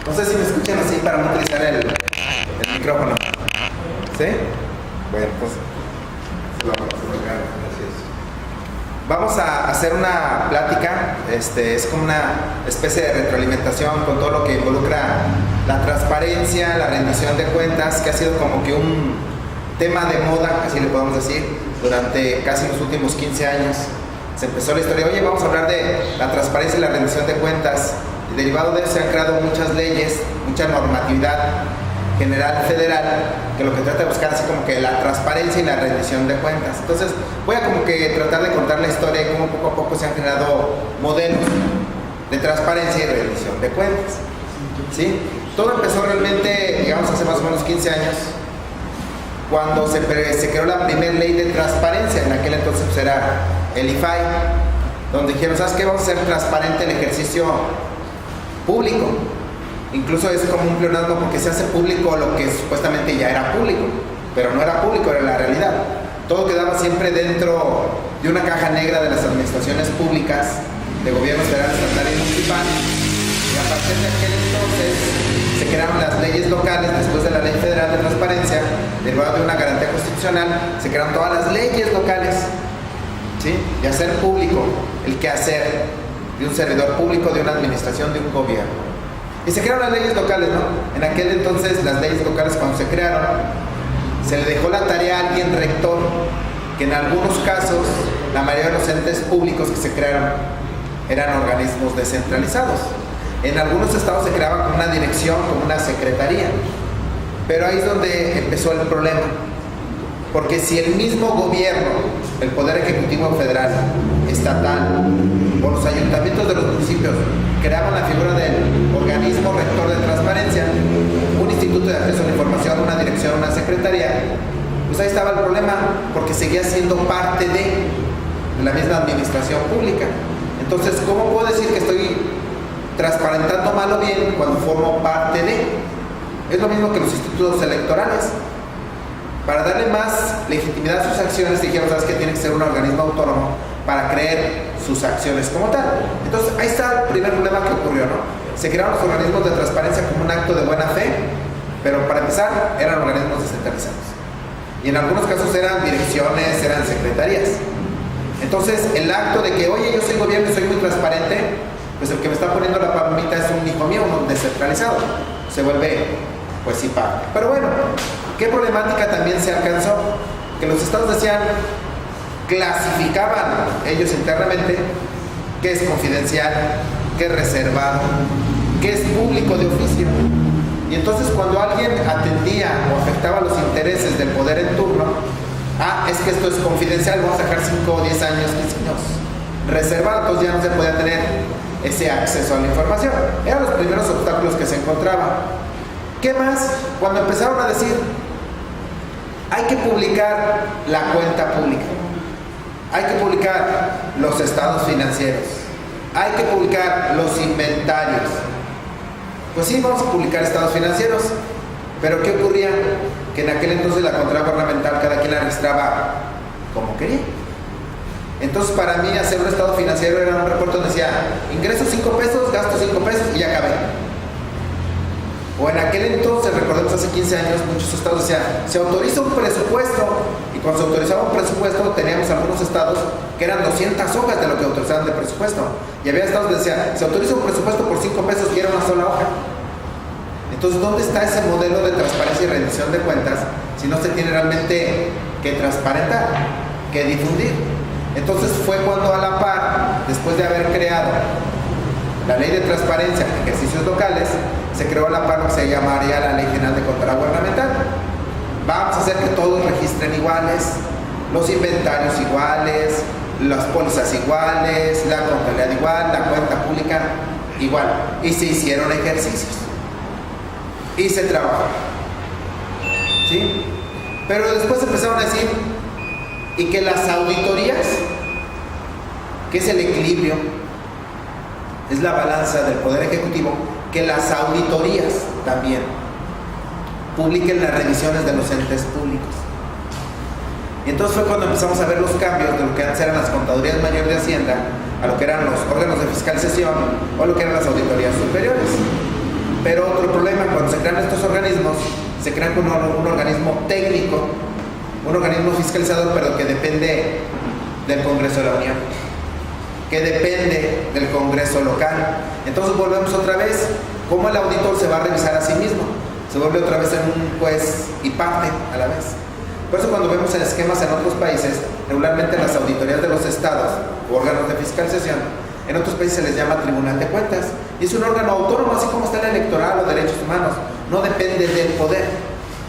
No sé si me escuchan así para no utilizar el micrófono. ¿Sí? Bueno, pues vamos a hacer una plática, es como una especie de retroalimentación con todo lo que involucra la transparencia, la rendición de cuentas, que ha sido como que un tema de moda, así le podemos decir, durante casi los últimos 15 años. Se empezó la historia, oye, vamos a hablar de la transparencia y la rendición de cuentas, y derivado de eso se han creado muchas leyes, mucha normatividad general federal, que lo que trata de buscar así como que la transparencia y la rendición de cuentas. Entonces voy a como que tratar de contar la historia de cómo poco a poco se han generado modelos de transparencia y rendición de cuentas, ¿sí? Todo empezó realmente, digamos, hace más o menos 15 años, cuando se creó la primera ley de transparencia. En aquel entonces pues era el IFAI, donde dijeron, ¿sabes qué? Vamos a hacer transparente el ejercicio público. Incluso es como un pleonasmo porque se hace público lo que supuestamente ya era público, pero no era público, era la realidad. Todo quedaba siempre dentro de una caja negra de las administraciones públicas, de gobierno federal, estatal y municipal. Y a partir de aquel entonces se crearon las leyes locales, después de la Ley Federal de Transparencia, derivada de una garantía constitucional, se crearon todas las leyes locales, ¿sí? Y hacer público el quehacer de un servidor público, de una administración, de un gobierno. Y se crearon las leyes locales, ¿no? En aquel entonces, las leyes locales, cuando se crearon, se le dejó la tarea a alguien rector, que en algunos casos, la mayoría de los entes públicos que se crearon eran organismos descentralizados. En algunos estados se creaba como una dirección, como una secretaría. Pero ahí es donde empezó el problema. Porque si el mismo gobierno, el Poder Ejecutivo Federal, estatal, o los ayuntamientos de los municipios creaban la figura del organismo rector de transparencia, un instituto de acceso a la información, una dirección, una secretaría, pues ahí estaba el problema, porque seguía siendo parte de la misma administración pública. Entonces, ¿cómo puedo decir que estoy transparentando mal o bien cuando formo parte de? Es lo mismo que los institutos electorales. Para darle más legitimidad a sus acciones, dijeron, ¿sabes qué? Tiene que ser un organismo autónomo para creer sus acciones como tal. Entonces, ahí está el primer problema que ocurrió, ¿no? Se crearon los organismos de transparencia como un acto de buena fe, pero para empezar, eran organismos descentralizados. Y en algunos casos eran direcciones, eran secretarías. Entonces, el acto de que, oye, yo soy gobierno y soy muy transparente, pues el que me está poniendo la palomita es un hijo mío, un descentralizado. Se vuelve, pues sí, paga. Pero bueno, ¿qué problemática también se alcanzó? Que los estados decían, clasificaban ellos internamente qué es confidencial, qué es reservado, qué es público de oficio. Y entonces cuando alguien atendía o afectaba los intereses del poder en turno, es que esto es confidencial, vamos a dejar 5 o 10 años, 15 años. Reservado, entonces ya no se podía tener ese acceso a la información. Eran los primeros obstáculos que se encontraban. ¿Qué más? Cuando empezaron a decir, hay que publicar la cuenta pública, hay que publicar los estados financieros, hay que publicar los inventarios. Pues sí, vamos a publicar estados financieros, pero ¿qué ocurría? Que en aquel entonces la control gubernamental cada quien la registraba como quería. Entonces para mí hacer un estado financiero era un reporte donde decía, ingreso 5 pesos, gasto 5 pesos y ya acabé. O en aquel entonces, recordemos hace 15 años, muchos estados decían, se autoriza un presupuesto, y cuando se autorizaba un presupuesto teníamos algunos estados que eran 200 hojas de lo que autorizaban de presupuesto, y había estados que decían, se autoriza un presupuesto por 5 pesos y era una sola hoja. Entonces, ¿dónde está ese modelo de transparencia y rendición de cuentas si no se tiene realmente que transparentar, que difundir? Entonces fue cuando a la par, después de haber creado la Ley de Transparencia en Ejercicios Locales, se creó a la par lo que se llamaría la Ley General de Control Gubernamental. Vamos a hacer que todos registren iguales, los inventarios iguales, las pólizas iguales, la contabilidad igual, la cuenta pública igual. Y se hicieron ejercicios. Y se trabajó. ¿Sí? Pero después empezaron a decir, y que las auditorías, que es el equilibrio, es la balanza del Poder Ejecutivo, que las auditorías también publiquen las revisiones de los entes públicos. Y entonces fue cuando empezamos a ver los cambios de lo que antes eran las contadurías mayores de Hacienda a lo que eran los órganos de fiscalización o lo que eran las auditorías superiores. Pero otro problema, cuando se crean estos organismos, se crean como un organismo técnico, un organismo fiscalizador, pero que depende del Congreso de la Unión, que depende del Congreso local. Entonces volvemos otra vez, cómo el auditor se va a revisar a sí mismo, se vuelve otra vez en un juez y parte a la vez. Por eso cuando vemos en esquemas en otros países, regularmente las auditorías de los estados o órganos de fiscalización, en otros países se les llama Tribunal de Cuentas, y es un órgano autónomo, así como está el electoral o derechos humanos, no depende del poder.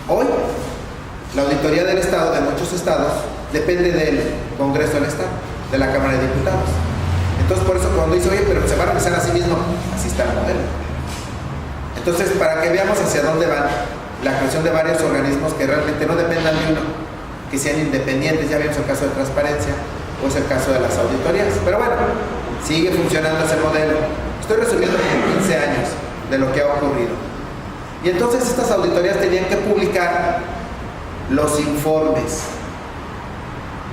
Hoy, la auditoría del estado, de muchos estados, depende del Congreso del Estado, de la Cámara de Diputados. Entonces por eso cuando dice, oye, pero se va a revisar a sí mismo, así está el modelo. Entonces, para que veamos hacia dónde van, la creación de varios organismos que realmente no dependan de uno, que sean independientes, ya vimos el caso de transparencia, o es el caso de las auditorías. Pero bueno, sigue funcionando ese modelo. Estoy resumiendo en 15 años de lo que ha ocurrido. Y entonces estas auditorías tenían que publicar los informes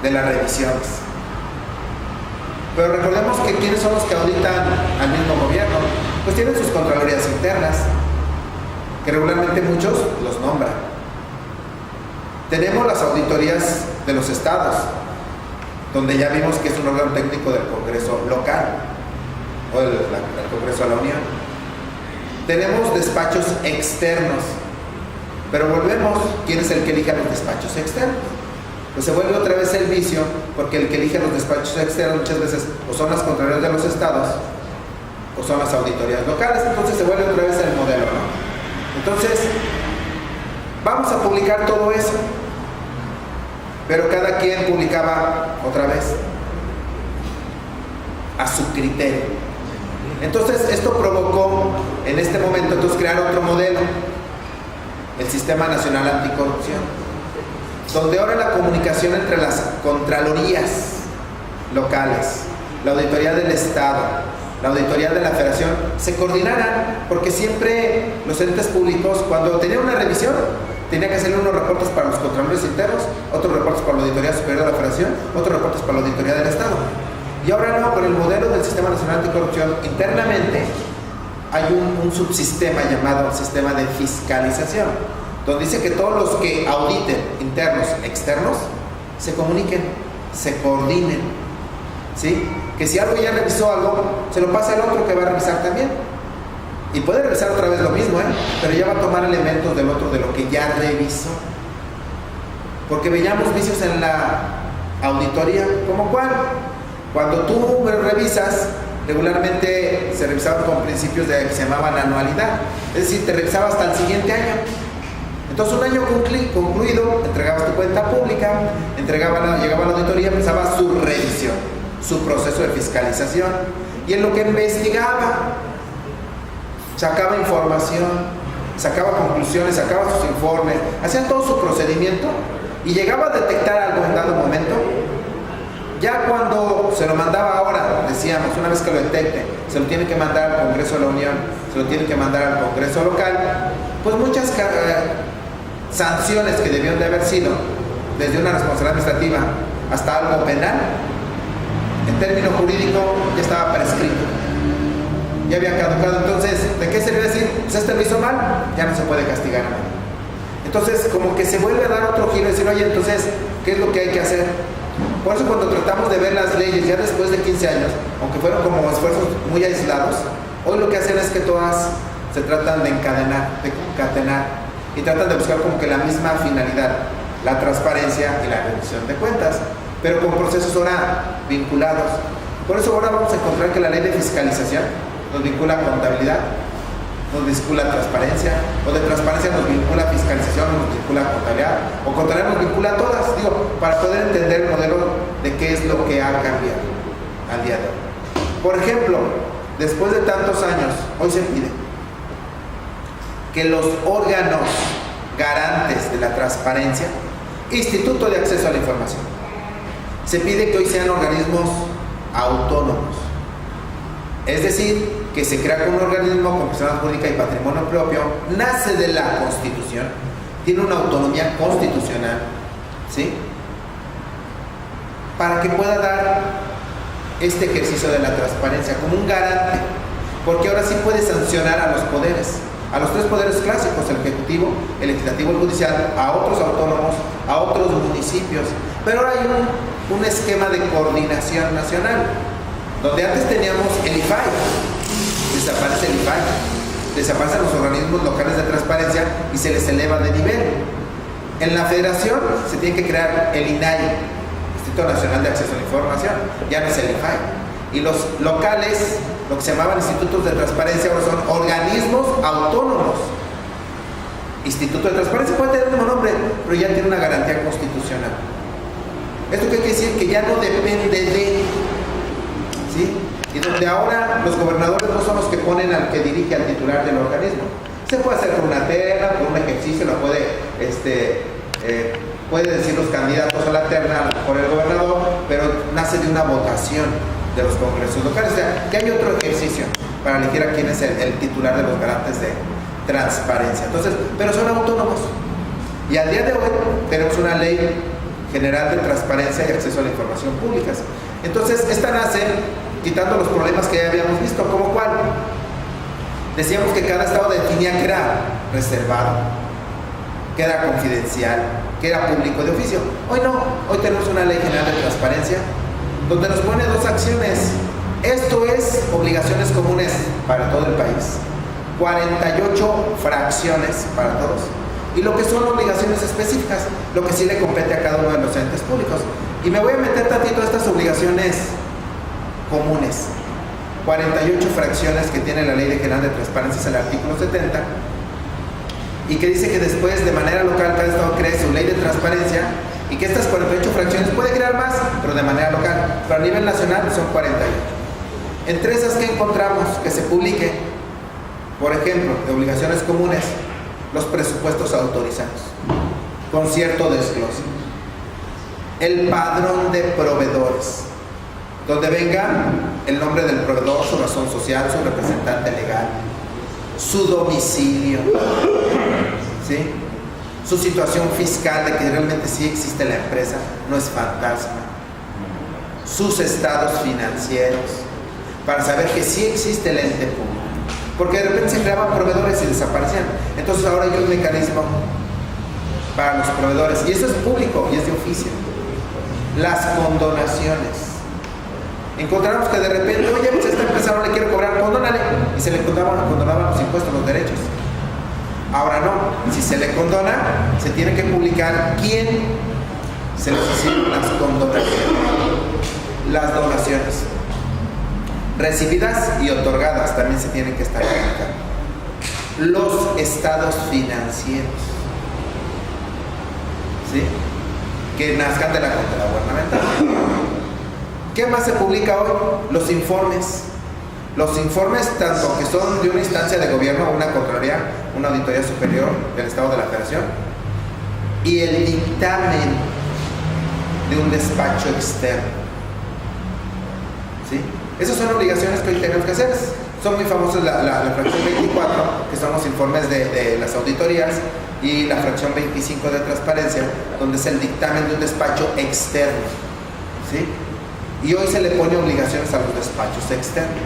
de las revisiones. Pero recordemos que ¿quiénes son los que auditan al mismo gobierno? Pues tienen sus contralorías internas, que regularmente muchos los nombran. Tenemos las auditorías de los estados, donde ya vimos que es un órgano técnico del Congreso local o del Congreso de la Unión. Tenemos despachos externos, pero volvemos, ¿quién es el que elige a los despachos externos? Pues se vuelve otra vez el vicio, porque el que elige a los despachos externos muchas veces o son las contralorías de los estados o son las auditorías locales. Entonces se vuelve otra vez el modelo, ¿no? Entonces, vamos a publicar todo eso, pero cada quien publicaba otra vez a su criterio. Entonces, esto provocó en este momento crear otro modelo, el Sistema Nacional Anticorrupción, donde ahora la comunicación entre las contralorías locales, la auditoría del Estado, la auditoría de la Federación, se coordinaran, porque siempre los entes públicos, cuando tenían una revisión, tenía que hacer unos reportes para los controladores internos, otros reportes para la Auditoría Superior de la Federación, otros reportes para la Auditoría del Estado. Y ahora no, con el modelo del Sistema Nacional Anticorrupción, internamente hay un subsistema llamado Sistema de Fiscalización, donde dice que todos los que auditen, internos, externos, se comuniquen, se coordinen, ¿sí? Que si algo ya revisó algo, se lo pasa al otro que va a revisar también. Y puede revisar otra vez lo mismo, pero ya va a tomar elementos del otro de lo que ya revisó. Porque veíamos vicios en la auditoría, ¿como cuál? Cuando tú revisas, regularmente se revisaban con principios que se llamaban anualidad. Es decir, te revisaba hasta el siguiente año. Entonces, un año concluido, entregabas tu cuenta pública, llegaba a la auditoría, empezaba su revisión, su proceso de fiscalización, y en lo que investigaba, sacaba información, sacaba conclusiones, sacaba sus informes, hacía todo su procedimiento y llegaba a detectar algo en dado momento. Ya cuando se lo mandaba ahora, decíamos, una vez que lo detecte, se lo tiene que mandar al Congreso de la Unión, se lo tiene que mandar al Congreso local, pues muchas sanciones que debieron de haber sido, desde una responsabilidad administrativa hasta algo penal, en término jurídico ya estaba prescrito, ya había caducado. Entonces, ¿de qué se debe decir? Pues este lo hizo mal, ya no se puede castigar. Entonces, como que se vuelve a dar otro giro y decir, oye, entonces, ¿qué es lo que hay que hacer? Por eso cuando tratamos de ver las leyes ya después de 15 años, aunque fueron como esfuerzos muy aislados, hoy lo que hacen es que todas se tratan de encadenar, de concatenar, y tratan de buscar como que la misma finalidad, la transparencia y la rendición de cuentas, pero con procesos ahora vinculados. Por eso ahora vamos a encontrar que la ley de fiscalización nos vincula a contabilidad, nos vincula a transparencia, o de transparencia nos vincula a fiscalización, nos vincula a contabilidad, o contabilidad nos vincula a todas, para poder entender el modelo de qué es lo que ha cambiado al día de hoy. Por ejemplo, después de tantos años, hoy se pide que los órganos garantes de la transparencia, Instituto de Acceso a la Información, se pide que hoy sean organismos autónomos. Es decir, que se crea como un organismo con personalidad jurídica y patrimonio propio, nace de la Constitución, tiene una autonomía constitucional, ¿sí? para que pueda dar este ejercicio de la transparencia como un garante, porque ahora sí puede sancionar a los poderes, a los tres poderes clásicos, el ejecutivo, el legislativo, el judicial, a otros autónomos, a otros municipios. Pero ahora hay un esquema de coordinación nacional, donde antes teníamos el IFAI, desaparece el IFAI, desaparecen los organismos locales de transparencia y se les eleva de nivel. En la federación se tiene que crear el INAI, Instituto Nacional de Acceso a la Información, ya no es el IFAI. Y los locales, lo que se llamaban institutos de transparencia, ahora son organismos autónomos. Instituto de Transparencia puede tener el mismo nombre, pero ya tiene una garantía constitucional. ¿Esto qué quiere decir? Que ya no depende de... ¿sí? Y donde ahora los gobernadores no son los que ponen al que dirige al titular del organismo. Se puede hacer con una terna, con un ejercicio, lo puede decir los candidatos a la terna por el gobernador, pero nace de una votación de los congresos locales. O sea, que hay otro ejercicio para elegir a quién es el titular de los garantes de transparencia. Entonces, pero son autónomos. Y al día de hoy tenemos una ley general de transparencia y acceso a la información públicas. Entonces, esta nace quitando los problemas que ya habíamos visto, como cuál. Decíamos que cada estado definía que era reservado, que era confidencial, que era público de oficio. Hoy no, hoy tenemos una ley general de transparencia donde nos pone dos acciones. Esto es obligaciones comunes para todo el país, 48 fracciones para todos, y lo que son obligaciones específicas, lo que sí le compete a cada uno de los entes públicos. Y me voy a meter tantito a estas obligaciones comunes. 48 fracciones que tiene la Ley General de Transparencia, es el artículo 70, y que dice que después de manera local cada estado cree su ley de transparencia, y que estas 48 fracciones puede crear más, pero de manera local, pero a nivel nacional son 48. Entre esas que encontramos que se publique, por ejemplo, de obligaciones comunes, los presupuestos autorizados, con cierto desglose, el padrón de proveedores, donde venga el nombre del proveedor, su razón social, su representante legal, su domicilio, ¿sí? Su situación fiscal, de que realmente sí existe la empresa, no es fantasma, sus estados financieros, para saber que sí existe el ente público, porque de repente se creaban proveedores y desaparecían. Entonces ahora hay un mecanismo para los proveedores, y eso es público y es de oficio. Las condonaciones. Encontramos que de repente, oye, pues esta empresa no le quiere cobrar, condónale, y se le condonaban los impuestos, los derechos. Ahora no, si se le condona, se tiene que publicar quién se les hicieron las condonaciones, las donaciones recibidas y otorgadas, también se tienen que estar publicando. Los estados financieros, ¿sí?, que nazcan de la cuenta gubernamental. ¿Qué más se publica hoy? Los informes. Los informes, tanto que son de una instancia de gobierno, una contraloría, una auditoría superior del Estado de la Federación, y el dictamen de un despacho externo. ¿Sí? Esas son obligaciones que hoy tenemos que hacer. Son muy famosas la fracción 24, que son los informes de las auditorías, y la fracción 25 de transparencia, donde es el dictamen de un despacho externo. ¿Sí? Y hoy se le pone obligaciones a los despachos externos,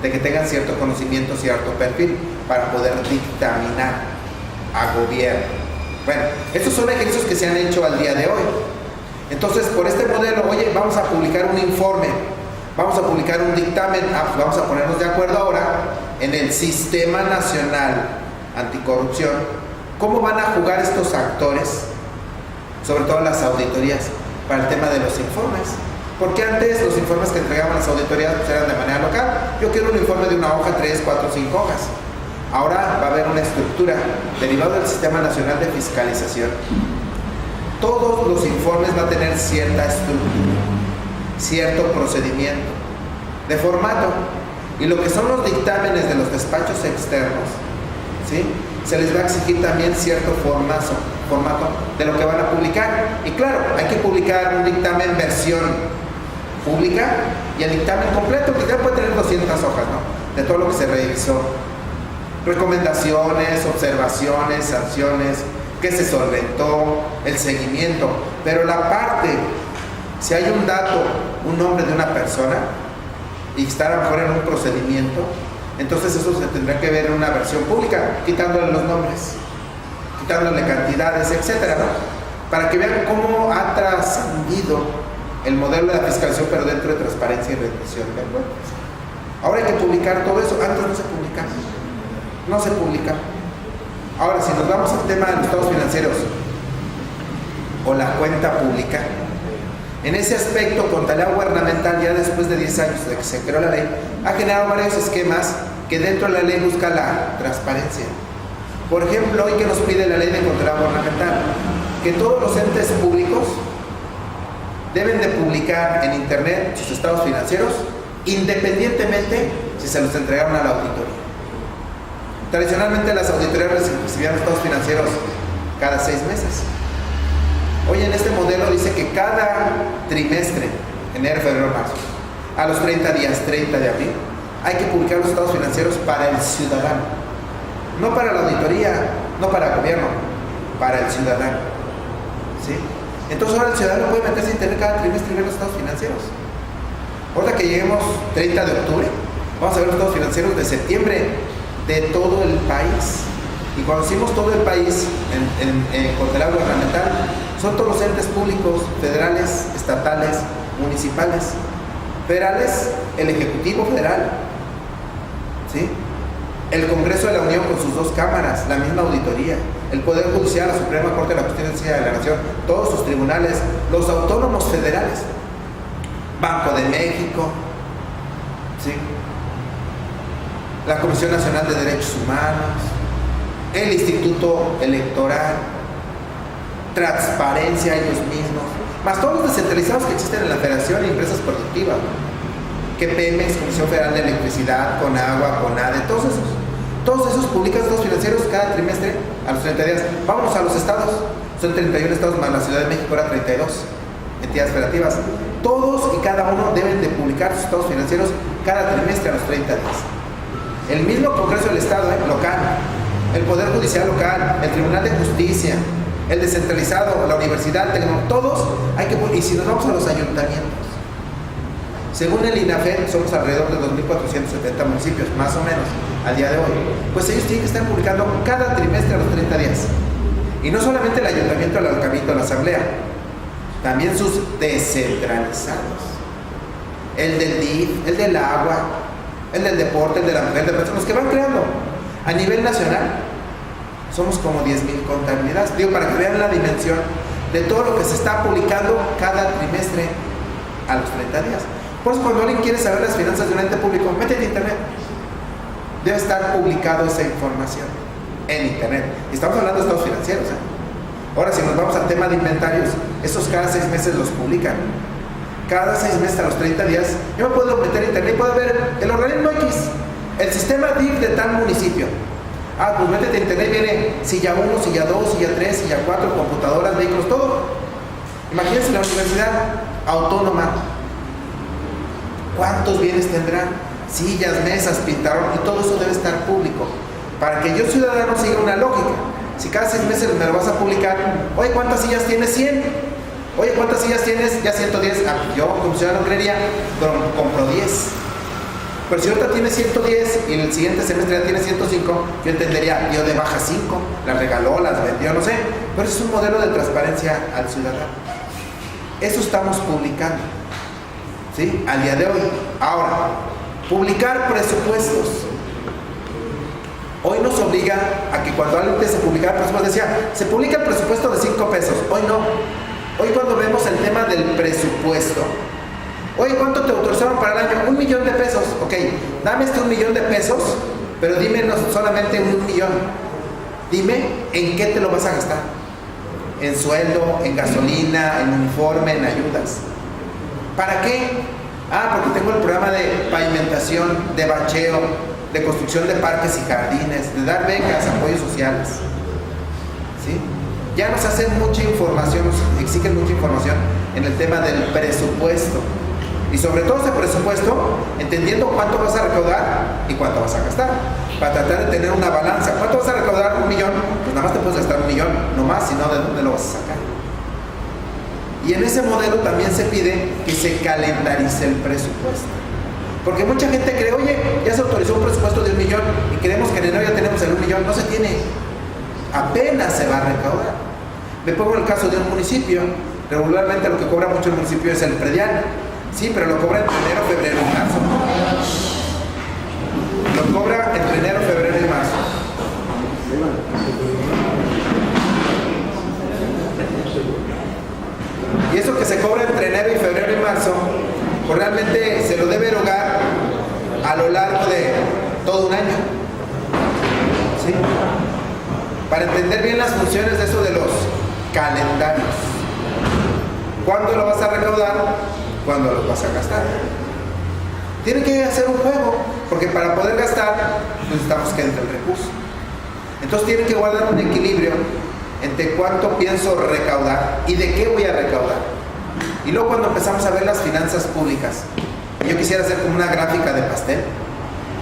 de que tengan cierto conocimiento, cierto perfil, para poder dictaminar a gobierno. Bueno, estos son ejercicios que se han hecho al día de hoy. Entonces, por este modelo, oye, vamos a publicar un informe, vamos a publicar un dictamen, vamos a ponernos de acuerdo ahora en el Sistema Nacional Anticorrupción, cómo van a jugar estos actores, sobre todo las auditorías, para el tema de los informes. Porque antes los informes que entregaban las auditorías pues eran de manera local. Yo quiero un informe de una hoja, 3, 4, 5 hojas. Ahora va a haber una estructura derivada del Sistema Nacional de Fiscalización. Todos los informes van a tener cierta estructura, cierto procedimiento, de formato. Y lo que son los dictámenes de los despachos externos, ¿sí?, se les va a exigir también cierto formato de lo que van a publicar. Y claro, hay que publicar un dictamen versión pública y el dictamen completo, que ya puede tener 200 hojas, ¿no?, de todo lo que se revisó, recomendaciones, observaciones, sanciones, qué se solventó, el seguimiento. Pero la parte Si hay un dato, un nombre de una persona, y está a lo mejor en un procedimiento, entonces eso se tendrá que ver en una versión pública, quitándole los nombres, quitándole cantidades, etcétera, ¿no? Para que vean cómo ha trascendido el modelo de la fiscalización, pero dentro de transparencia y rendición de cuentas. Ahora hay que publicar todo eso. Antes no se publicaba. No se publicaba. Ahora, si nos vamos al tema de los estados financieros o la cuenta pública, en ese aspecto, contabilidad gubernamental, ya después de 10 años de que se creó la ley, ha generado varios esquemas que dentro de la ley busca la transparencia. Por ejemplo, hoy que nos pide la ley de contabilidad gubernamental, que todos los entes públicos deben de publicar en internet sus estados financieros, independientemente si se los entregaron a la auditoría. Tradicionalmente las auditorías recibían estados financieros cada 6 meses. Hoy en este modelo dice que cada trimestre, enero, febrero, marzo, a los 30 días, 30 de abril, hay que publicar los estados financieros para el ciudadano. No para la auditoría, no para el gobierno, para el ciudadano. ¿Sí? Entonces ahora el ciudadano puede meterse a internet cada trimestre y ver los estados financieros. Ahora que lleguemos 30 de octubre, vamos a ver los estados financieros de septiembre de todo el país. Y cuando decimos todo el país en contabilidad gubernamental, son todos los entes públicos, federales, estatales, municipales. Federales, el Ejecutivo Federal, ¿sí? El Congreso de la Unión con sus 2 cámaras, la misma auditoría, el Poder Judicial, la Suprema Corte de la Justicia de la Nación, todos sus tribunales, los autónomos federales, Banco de México, ¿sí? La Comisión Nacional de Derechos Humanos, el Instituto Electoral, Transparencia ellos mismos, más todos los descentralizados que existen en la Federación y empresas productivas, que Pemex, Comisión Federal de Electricidad, Conagua, Conade, todos esos publican estados financieros cada trimestre a los 30 días. Vámonos a los estados, son 31 estados más la Ciudad de México, era 32 entidades federativas. Todos y cada uno deben de publicar sus estados financieros cada trimestre a los 30 días. El mismo Congreso del Estado, local, el Poder Judicial local, el Tribunal de Justicia, el descentralizado, la universidad, todos hay que, y si nos vamos a los ayuntamientos, según el INAFED somos alrededor de 2.470 municipios, más o menos, al día de hoy, pues ellos tienen que estar publicando cada trimestre a los 30 días. Y no solamente el ayuntamiento, el alcalde, la asamblea, también sus descentralizados, el del DIF, el del agua, el del deporte, el de la mujer, de personas que van creando. A nivel nacional, somos como 10,000 contabilidades. Digo, para que vean la dimensión de todo lo que se está publicando cada trimestre a los 30 días. Por eso cuando alguien quiere saber las finanzas de un ente público, métete en internet. Debe estar publicado esa información en internet. Y estamos hablando de estados financieros. Ahora, si nos vamos al tema de inventarios, esos cada 6 meses los publican. Cada 6 meses a los 30 días, yo me puedo meter en internet y puedo ver el organismo X, el sistema DIF de tal municipio. Pues métete en internet, viene silla 1, silla 2, silla 3, silla 4, computadoras, vehículos, todo. Imagínense la universidad autónoma. ¿Cuántos bienes tendrán? Sillas, mesas, pintaron, y todo eso debe estar público. Para que yo, ciudadano, siga una lógica. Si cada 6 meses me lo vas a publicar, oye, ¿cuántas sillas tienes? 100. Oye, ¿cuántas sillas tienes? Ya 110. Yo, como ciudadano, creería, compro 10. Pero si ahorita tiene 110 y el siguiente semestre ya tiene 105, yo entendería, dio de baja 5, las regaló, las vendió, no sé. Pero eso es un modelo de transparencia al ciudadano. Eso estamos publicando, ¿sí? Al día de hoy. Ahora, publicar presupuestos. Hoy nos obliga a que cuando alguien empiece a publicar presupuestos, decía, se publica el presupuesto de 5 pesos. Hoy no. Hoy cuando vemos el tema del presupuesto, oye, ¿cuánto te autorizaron para el año? 1 millón de pesos. Ok, dame este 1 millón de pesos, pero dime no solamente 1 millón. Dime en qué te lo vas a gastar. En sueldo, en gasolina, en uniforme, en ayudas. ¿Para qué? Porque tengo el programa de pavimentación, de bacheo, de construcción de parques y jardines, de dar becas, apoyos sociales. ¿Sí? Ya nos hacen mucha información, nos exigen mucha información en el tema del presupuesto. Y sobre todo ese presupuesto, entendiendo cuánto vas a recaudar y cuánto vas a gastar, para tratar de tener una balanza. ¿Cuánto vas a recaudar? 1 millón, pues nada más te puedes gastar 1 millón, no más, sino de dónde lo vas a sacar. Y en ese modelo también se pide que se calendarice el presupuesto. Porque mucha gente cree, oye, ya se autorizó un presupuesto de 1 millón y creemos que en enero ya tenemos el 1 millón. No se tiene. Apenas se va a recaudar. Me pongo el caso de un municipio. Regularmente lo que cobra mucho el municipio es el predial. Sí, pero lo cobra entre enero, febrero y marzo. Lo cobra entre enero, febrero y marzo. Y eso que se cobra entre enero y febrero y marzo, pues realmente se lo debe erogar a lo largo de todo un año. ¿Sí? Para entender bien las funciones de eso de los calendarios. ¿Cuándo lo vas a recaudar? ¿Cuándo lo vas a gastar? Tiene que hacer un juego, porque para poder gastar necesitamos que entre el recurso. Entonces tienen que guardar un equilibrio entre cuánto pienso recaudar y de qué voy a recaudar. Y luego cuando empezamos a ver las finanzas públicas, yo quisiera hacer como una gráfica de pastel.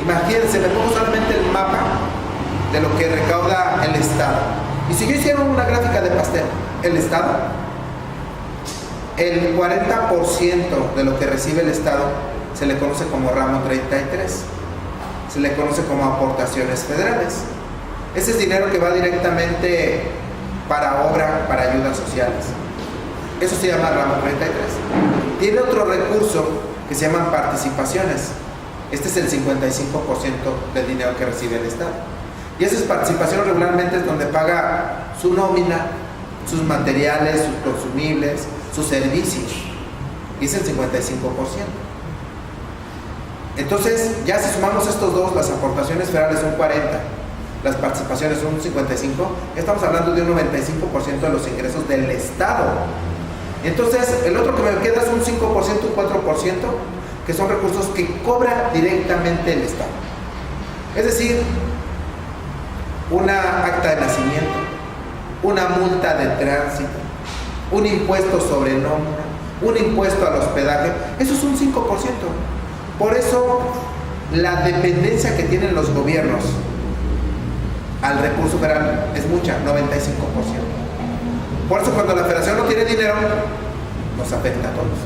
Imagínense, me pongo solamente el mapa de lo que recauda el Estado. Y si yo hiciera una gráfica de pastel, el Estado, el 40% de lo que recibe el Estado se le conoce como ramo 33. Se le conoce como aportaciones federales. Ese es dinero que va directamente para obra, para ayudas sociales. Eso se llama ramo 33. Tiene otro recurso que se llaman participaciones. Este es el 55% del dinero que recibe el Estado. Y esas participaciones regularmente es donde paga su nómina, sus materiales, sus consumibles, sus servicios. Y es el 55%. Entonces, ya si sumamos estos dos, las aportaciones federales son 40%. Las participaciones son un 55%, ya estamos hablando de un 95% de los ingresos del Estado. Entonces, el otro que me queda es un 5%, un 4%, que son recursos que cobra directamente el Estado. Es decir, una acta de nacimiento, una multa de tránsito, un impuesto sobre nómina, un impuesto al hospedaje, eso es un 5%. Por eso, la dependencia que tienen los gobiernos al recurso federal es mucha, 95%. Por eso cuando la federación no tiene dinero, nos afecta a todos.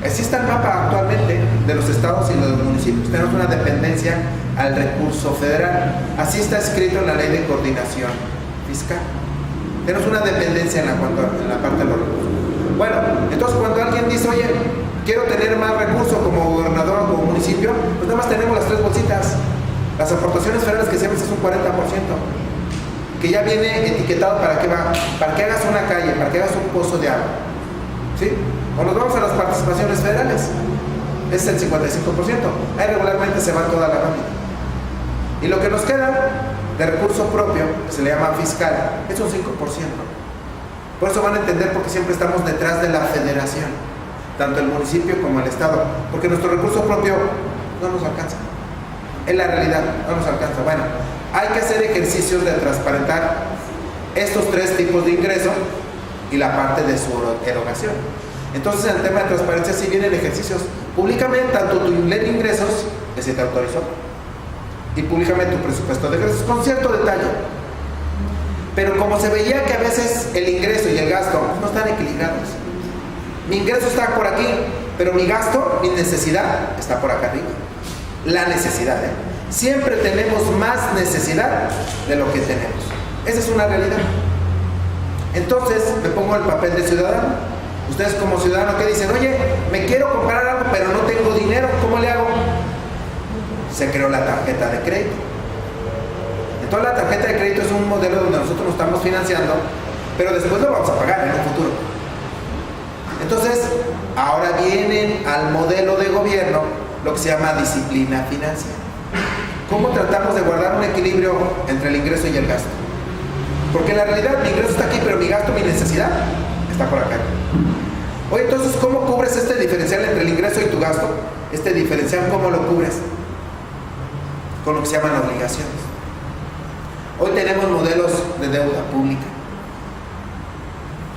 Así está el mapa actualmente de los estados y los municipios. Tenemos una dependencia al recurso federal. Así está escrito en la ley de coordinación fiscal. Tenemos una dependencia en la parte de los recursos. Bueno, entonces cuando alguien dice, oye, quiero tener más recursos como gobernador o como municipio, pues nada más tenemos las 3 bolsitas. Las aportaciones federales que siempre es un 40%, que ya viene etiquetado para qué va, para que hagas una calle, para que hagas un pozo de agua. ¿Sí? O nos vamos a las participaciones federales, es el 55%. Ahí regularmente se va toda la nómina. Y lo que nos queda de recurso propio, que se le llama fiscal, es un 5%. Por eso van a entender por qué siempre estamos detrás de la federación, tanto el municipio como el estado, porque nuestro recurso propio no nos alcanza. Es la realidad, no nos alcanza. Bueno, hay que hacer ejercicios de transparentar estos 3 tipos de ingresos y la parte de su erogación. Entonces, en el tema de transparencia sí vienen ejercicios. Públicame tanto tu ley de ingresos, que se te autorizó, y públicame tu presupuesto de ingresos, con cierto detalle. Pero como se veía que a veces el ingreso y el gasto no están equilibrados. Mi ingreso está por aquí, pero mi gasto, mi necesidad, está por acá arriba. La necesidad, siempre tenemos más necesidad de lo que tenemos. Esa es una realidad. Entonces me pongo el papel de ciudadano. Ustedes como ciudadano, ¿qué dicen? Oye, me quiero comprar algo pero no tengo dinero, ¿cómo le hago? Se creó la tarjeta de crédito. Entonces la tarjeta de crédito es un modelo donde nosotros nos estamos financiando, pero después lo vamos a pagar en el futuro. Entonces ahora vienen al modelo de gobierno lo que se llama disciplina financiera. ¿Cómo tratamos de guardar un equilibrio entre el ingreso y el gasto? Porque en la realidad mi ingreso está aquí, pero mi gasto, mi necesidad está por acá. Oye, entonces, ¿cómo cubres este diferencial entre el ingreso y tu gasto? Este diferencial, ¿cómo lo cubres? Con lo que se llaman obligaciones. Hoy tenemos modelos de deuda pública.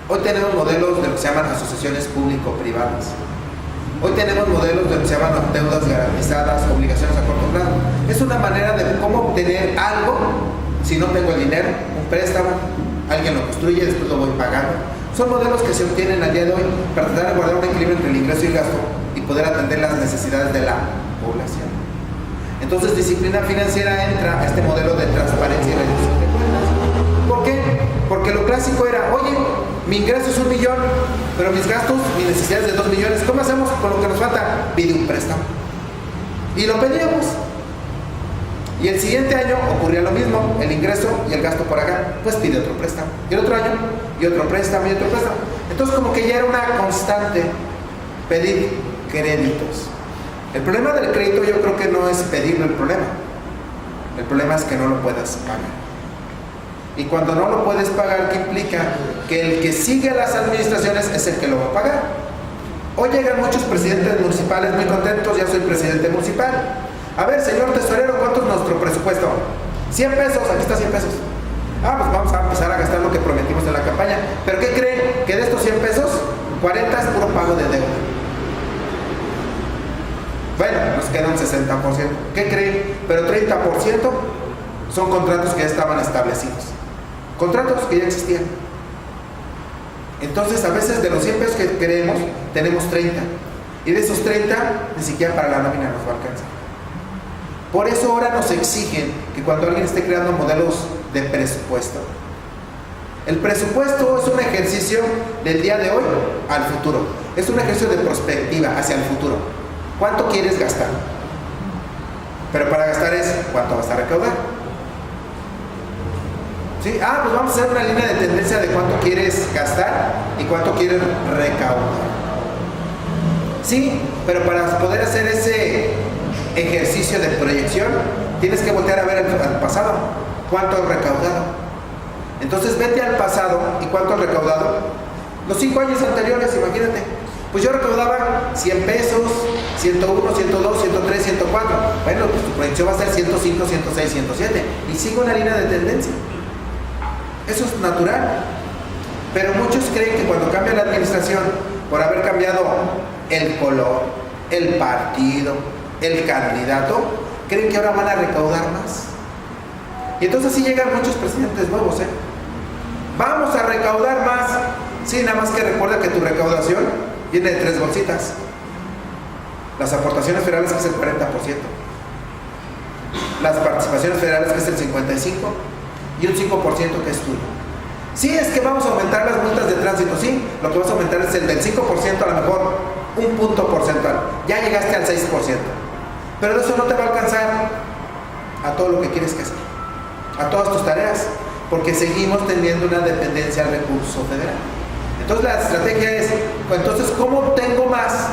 Hoy tenemos modelos de lo que se llaman asociaciones público-privadas. Hoy tenemos modelos de lo que se llaman deudas garantizadas, obligaciones a corto plazo. Es una manera de cómo obtener algo si no tengo el dinero, un préstamo, alguien lo construye, después lo voy pagando. Son modelos que se obtienen al día de hoy para tratar de guardar un equilibrio entre el ingreso y el gasto y poder atender las necesidades de la población. Entonces, disciplina financiera entra a este modelo de transparencia y rendición de cuentas. ¿Por qué? Porque lo clásico era, oye, mi ingreso es 1 millón, pero mis gastos, mis necesidades de 2 millones, ¿cómo hacemos con lo que nos falta? Pide un préstamo. Y lo pedíamos. Y el siguiente año ocurría lo mismo, el ingreso y el gasto por acá, pues pide otro préstamo. Y el otro año, y otro préstamo, y otro préstamo. Entonces como que ya era una constante pedir créditos. El problema del crédito yo creo que no es pedirlo el problema es que no lo puedas pagar. Y cuando no lo puedes pagar, ¿qué implica? Que el que sigue a las administraciones es el que lo va a pagar. Hoy llegan muchos presidentes municipales muy contentos, ya soy presidente municipal. A ver, señor tesorero, ¿cuánto es nuestro presupuesto? 100 pesos, aquí está 100 pesos. Ah, pues vamos a empezar a gastar lo que prometimos en la campaña. ¿Pero qué creen? Que de estos 100 pesos, 40 es puro pago de deuda. Bueno, nos queda un 60%. ¿Qué creen? Pero 30% son contratos que ya estaban establecidos. Contratos que ya existían. Entonces, a veces de los 100 pesos que queremos, tenemos 30. Y de esos 30, ni siquiera para la nómina nos va a alcanzar. Por eso ahora nos exigen que cuando alguien esté creando modelos de presupuesto, el presupuesto es un ejercicio del día de hoy al futuro. Es un ejercicio de prospectiva hacia el futuro. ¿Cuánto quieres gastar? Pero para gastar es cuánto vas a recaudar. ¿Sí? Ah, pues vamos a hacer una línea de tendencia de cuánto quieres gastar y cuánto quieres recaudar. Sí, pero para poder hacer ese ejercicio de proyección, tienes que voltear a ver al pasado. ¿Cuánto has recaudado? Entonces vete al pasado y cuánto has recaudado. Los 5 años anteriores, imagínate. Pues yo recaudaba 100 pesos, 101, 102, 103, 104. Bueno, pues tu proyección va a ser 105, 106, 107. Y sigue una línea de tendencia. Eso es natural. Pero muchos creen que cuando cambia la administración, por haber cambiado el color, el partido, el candidato, creen que ahora van a recaudar más. Y entonces sí llegan muchos presidentes nuevos, vamos a recaudar más. Sí, nada más que recuerda que tu recaudación viene de 3 bolsitas. Las aportaciones federales, que es el 40%. Las participaciones federales, que es el 55%. Y un 5% que es tuyo. Sí, es que vamos a aumentar las multas de tránsito. Sí, lo que vas a aumentar es el del 5%, a lo mejor un punto porcentual. Ya llegaste al 6%. Pero eso no te va a alcanzar a todo lo que quieres que hacer, a todas tus tareas, porque seguimos teniendo una dependencia al recurso federal. Entonces la estrategia es, pues entonces, ¿cómo obtengo más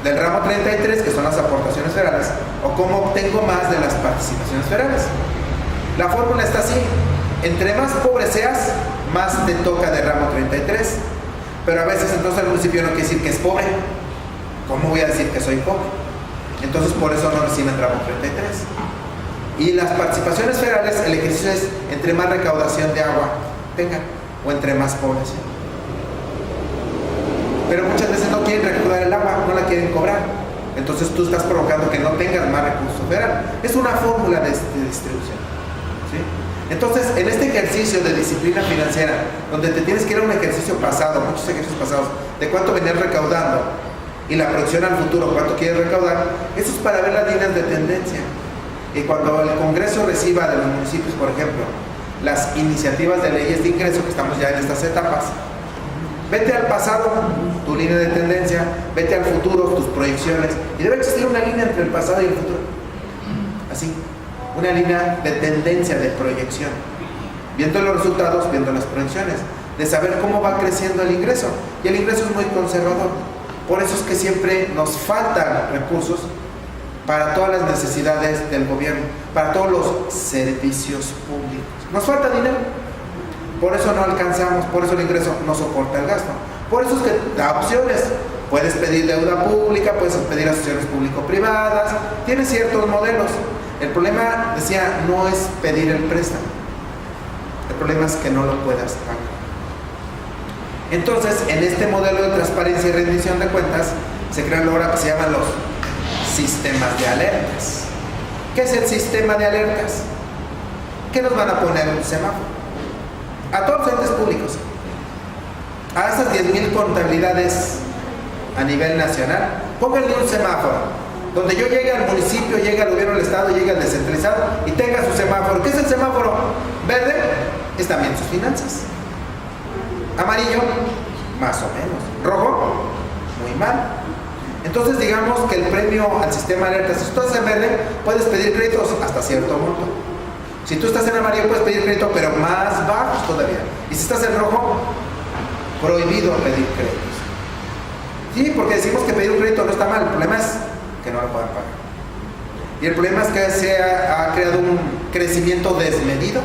del ramo 33, que son las aportaciones federales, o cómo obtengo más de las participaciones federales? La fórmula está así: entre más pobre seas, más te toca de ramo 33. Pero a veces entonces el municipio no quiere decir que es pobre. ¿Cómo voy a decir que soy pobre? Entonces por eso no reciben ramo 33. Y las participaciones federales, el ejercicio es entre más recaudación de agua tengan, o entre más población. Pero muchas veces no quieren recaudar el agua, no la quieren cobrar. Entonces tú estás provocando que no tengas más recursos federales. Es una fórmula de distribución. ¿Sí? Entonces, en este ejercicio de disciplina financiera, donde te tienes que ir a un ejercicio pasado, muchos ejercicios pasados, de cuánto venías recaudando y la proyección al futuro, cuánto quieres recaudar, eso es para ver las líneas de tendencia. Y cuando el Congreso reciba de los municipios, por ejemplo, las iniciativas de leyes de ingreso, que estamos ya en estas etapas, vete al pasado, tu línea de tendencia, vete al futuro, tus proyecciones, y debe existir una línea entre el pasado y el futuro. Así, una línea de tendencia, de proyección, viendo los resultados, viendo las proyecciones, de saber cómo va creciendo el ingreso. Y el ingreso es muy conservador. Por eso es que siempre nos faltan recursos para todas las necesidades del gobierno, para todos los servicios públicos. Nos falta dinero. Por eso no alcanzamos, por eso el ingreso no soporta el gasto. Por eso es que da opciones. Puedes pedir deuda pública, puedes pedir asociaciones público-privadas, tienes ciertos modelos. El problema, decía, no es pedir el préstamo. El problema es que no lo puedas pagar. Entonces, en este modelo de transparencia y rendición de cuentas, se crean ahora que se llaman los sistemas de alertas. ¿Qué es el sistema de alertas? ¿Qué nos van a poner un semáforo? A todos los entes públicos. a esas 10,000 contabilidades a nivel nacional, pónganle un semáforo, donde yo llegue al municipio, llegue al gobierno del estado, llegue al descentralizado y tenga su semáforo. ¿Qué es el semáforo? Verde es también sus finanzas. Amarillo, más o menos. Rojo, muy mal. Entonces digamos que el premio al sistema de alertas, si tú estás en verde, puedes pedir créditos hasta cierto monto. Si tú estás en amarillo, puedes pedir crédito, pero más bajos todavía. Y si estás en rojo, prohibido pedir créditos. Sí, porque decimos que pedir un crédito no está mal, el problema es que no lo puedan pagar. Y el problema es que se ha creado un crecimiento desmedido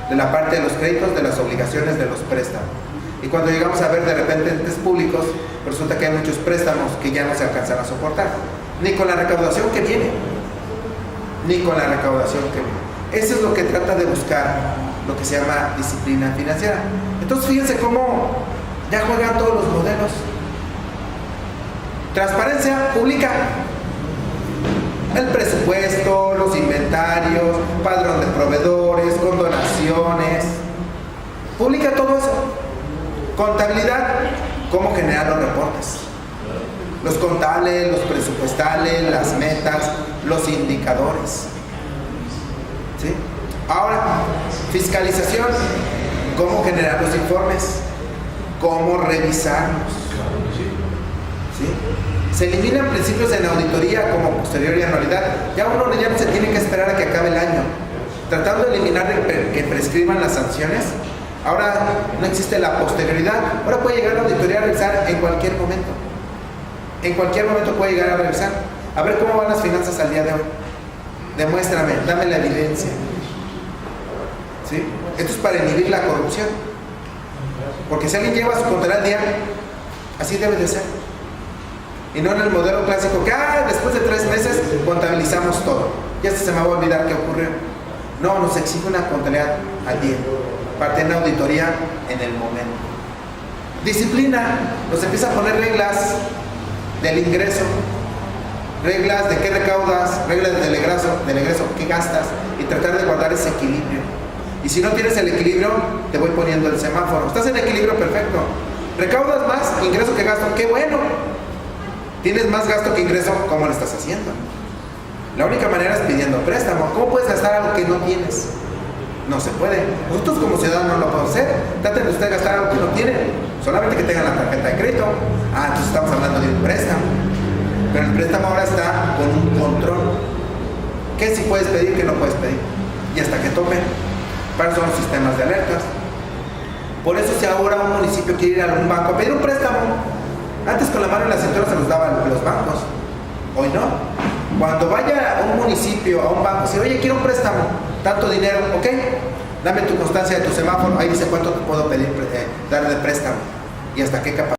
de la parte de los créditos, de las obligaciones, de los préstamos. Y cuando llegamos a ver de repente entes públicos, resulta que hay muchos préstamos que ya no se alcanzan a soportar, ni con la recaudación que viene, ni con la recaudación que viene. Eso es lo que trata de buscar lo que se llama disciplina financiera. Entonces fíjense cómo ya juegan todos los modelos. Transparencia, publica el presupuesto, los inventarios, padrón de proveedores, condonaciones, publica todo eso. Contabilidad, cómo generar los reportes, los contables, los presupuestales, las metas, los indicadores. ¿Sí? Ahora, fiscalización, cómo generar los informes, cómo revisarlos. ¿Sí? Se eliminan principios en auditoría como posterior y anualidad. Ya uno ya no se tiene que esperar a que acabe el año. Tratando de eliminar que prescriban las sanciones, ahora no existe la posterioridad. Ahora puede llegar la auditoría a revisar en cualquier momento. En cualquier momento puede llegar a revisar. A ver cómo van las finanzas al día de hoy. Demuéstrame, dame la evidencia. ¿Sí? Esto es para inhibir la corrupción. Porque si alguien lleva su contabilidad al día, así debe de ser. Y no en el modelo clásico que después de 3 meses contabilizamos todo. Ya se me va a olvidar qué ocurrió. No, nos exige una contabilidad al día. Parte en auditoría en el momento. Disciplina, nos empieza a poner reglas del ingreso, reglas de qué recaudas, reglas del egreso, qué gastas, y tratar de guardar ese equilibrio. Y si no tienes el equilibrio, te voy poniendo el semáforo. Estás en equilibrio, perfecto. Recaudas más ingreso que gasto, qué bueno. Tienes más gasto que ingreso, ¿cómo lo estás haciendo? La única manera es pidiendo préstamo. ¿Cómo puedes gastar algo que no tienes? No se puede. Nosotros como ciudadanos no lo podemos hacer. Traten de ustedes gastar algo que no tienen, solamente que tengan la tarjeta de crédito. Entonces estamos hablando de un préstamo. Pero el préstamo ahora está con un control. ¿Qué sí puedes pedir, qué no puedes pedir? Y hasta que tope. Para eso son los sistemas de alertas. Por eso si ahora un municipio quiere ir a un banco a pedir un préstamo, antes con la mano en la cintura se los daban los bancos. Hoy no. Cuando vaya a un municipio, a un banco, si oye, quiero un préstamo, tanto dinero, ok, dame tu constancia de tu semáforo, ahí dice cuánto te puedo pedir, dar de préstamo y hasta qué capacidad.